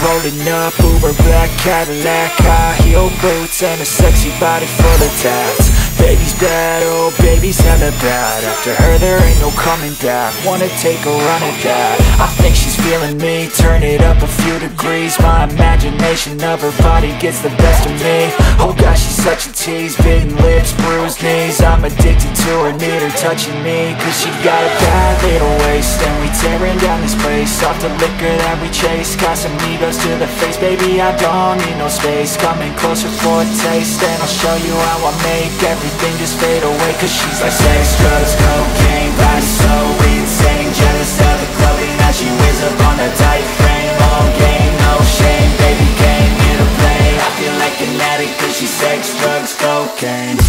rolling up, Uber black Cadillac, high heel boots and a sexy body full of tats. Baby's bad, oh baby's hella bad. After her there ain't no coming back. Wanna take a run at that. I think she's feeling me, turn it up a few degrees. My imagination of her body gets the best of me. Oh gosh, she's such a tease, bitten lips, bruised knees. I'm addicted to her, need her touching me, cause she got a bad little waist. And we tearing down this place, off the liquor that we chase. Casamigos to the face, baby I don't need no space. Coming closer for a taste, and I'll show you how I make everything just fade away. Cause she's like sex, drugs, cocaine, body so insane. Jealous of the clothing that she wears up on a tight frame. Long game, no shame, baby came here to play. I feel like an addict cause she's sex, drugs, cocaine.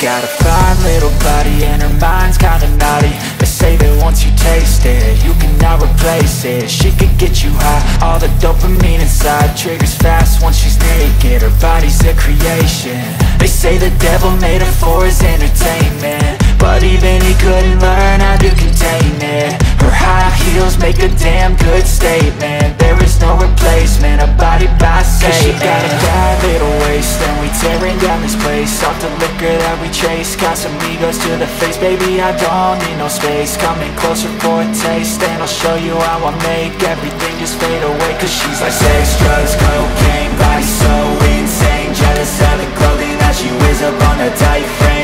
Got a fine little body and her mind's kinda naughty. They say that once you taste it, you cannot replace it. She could get you high, all the dopamine inside triggers fast once she's naked. Her body's a creation. They say the devil made her for his entertainment, but even he couldn't learn how to contain it. Her high heels make a damn good statement. There is no replacement, a body by Satan. She got a bad little waist, and we tearing down this place. Off the liquor that we chase, Casamigos to the face. Baby, I don't need no space. Coming closer for a taste, and I'll show you how I make everything just fade away. Cause she's like sex, drugs, cocaine, body so insane. Jealous of the clothing that she wears up on a tight frame.